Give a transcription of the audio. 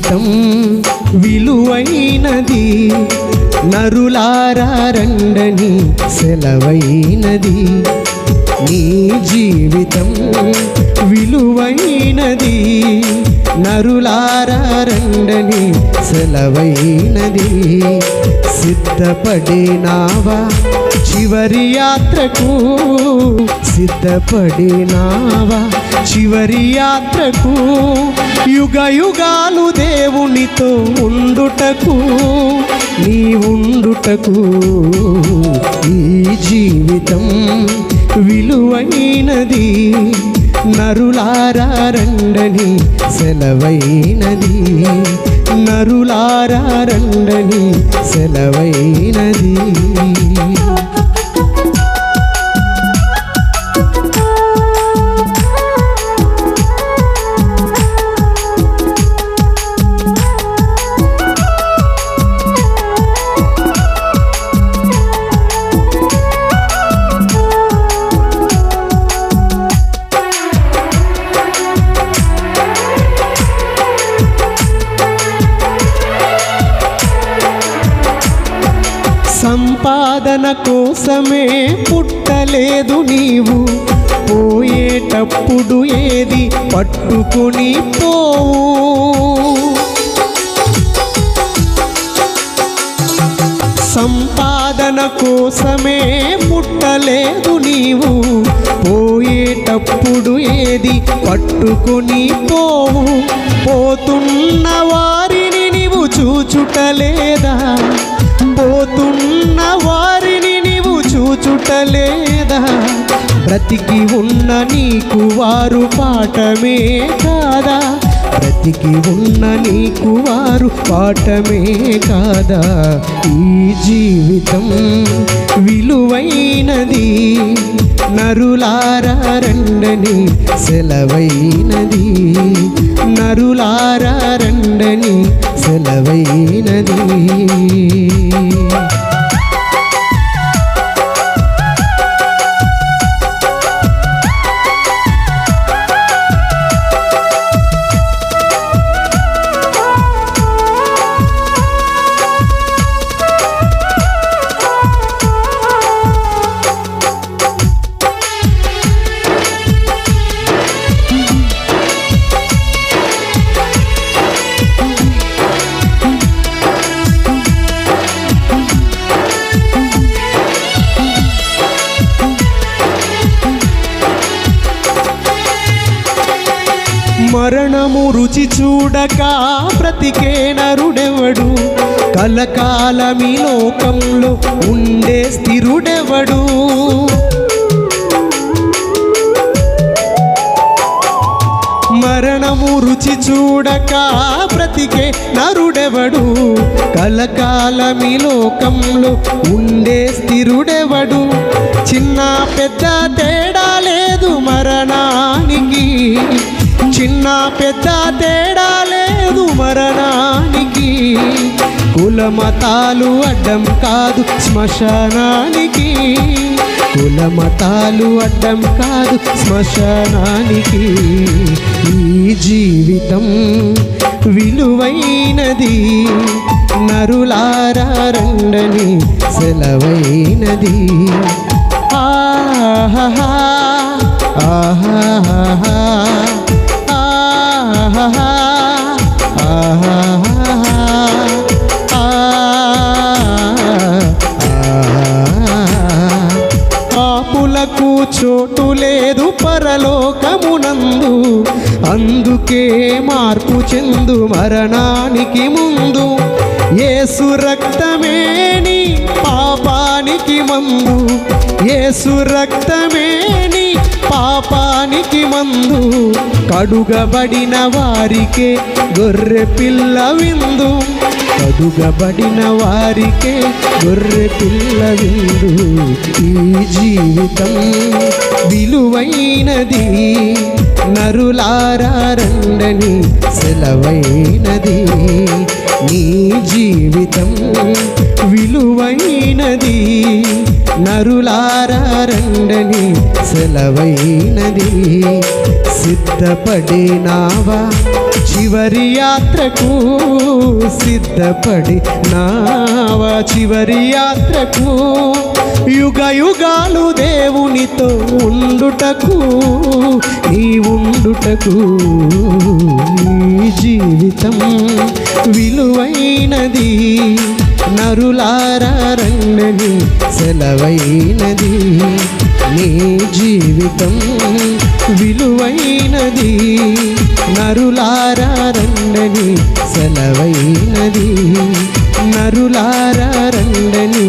జీవితం విలువైనది, నరులారా రండని సెలవైనది. నీ జీవితం విలువైనది, నరులారా రండని సెలవైనది. సిద్ధపడినావా చివరి యాత్రకు, సిద్ధపడినావా చివరి యాత్రకు, యుగ యుగాలు దేవునితో ఉండుటకు, నీ ఉండుటకు. ఈ జీవితం విలువైనది, నరులారా రండని సెలవైనది, నరులారా రండని సెలవైనది. సంపాదన కోసమే పుట్టలేదు నీవు, పోయేటప్పుడు ఏది పట్టుకొని పోవు. సంపాదన కోసమే పుట్టలేదు నీవు, పోయేటప్పుడు ఏది పట్టుకొని పోవు. పోతున్న వారిని నీవు చూచుటలేదా, పోతున్న వారిని నీవు చూచుటలేదా. బ్రతికి ఉన్న నీకు వారు పాఠమే కాదా, బ్రతికి ఉన్న నీకు వారు పాఠమే కాదా. ఈ జీవితం విలువైనది, నరులారా రండని సెలవైనది, నరులారా రండని సెలవైనది. మరణము రుచి చూడక బ్రతికే నరుడెవడు, కలకాలమీ లోకంలో ఉండే స్థిరుడెవడు. మరణము రుచి చూడక బ్రతికే నరుడెవడు, కలకాలమీ లోకంలో ఉండే స్థిరుడెవడు. చిన్న పెద్ద తేడా లేదు మరణానికి, చిన్న పెద్ద తేడా లేదు మరణానికి. కుల మతాలు అడ్డం కాదు శ్మశానానికి, కుల మతాలు అడ్డం కాదు శ్మశానానికి. ఈ జీవితం విలువైనది, నరులారా రండని సెలవైనది. ఆహా ఆహా పాపులకు చోటు లేదు పరలోకమునందు, అందుకే మార్పు చెందు మరణానికి ముందు. యేసు రక్తమే నీ పాపానికి మందు, యేసు రక్తమే నీ పాపానికి మందు. కడుగబడిన వారికే గొర్రె పిల్ల విందు, కడుగబడిన వారికే గొర్రె పిల్ల విందు. ఈ జీవితం విలువైనది, నరులారా రండని సెలవైనది. నీ జీవితం విలువైనది, నరులారా రండని సెలవైనది. సిద్ధపడినావా చివరి యాత్రకు, సిద్ధపడినావా చివరి యాత్రకు, యుగ యుగాలు దేవునితో ఉండుటకు, నీ ఉండుటకు. నీ జీవితం విలువైనది, నరులారా రండని సెలవైనది. నీ జీవితం విలువైనది, నరులారా రండని సెలవైనది. నరులారా రండని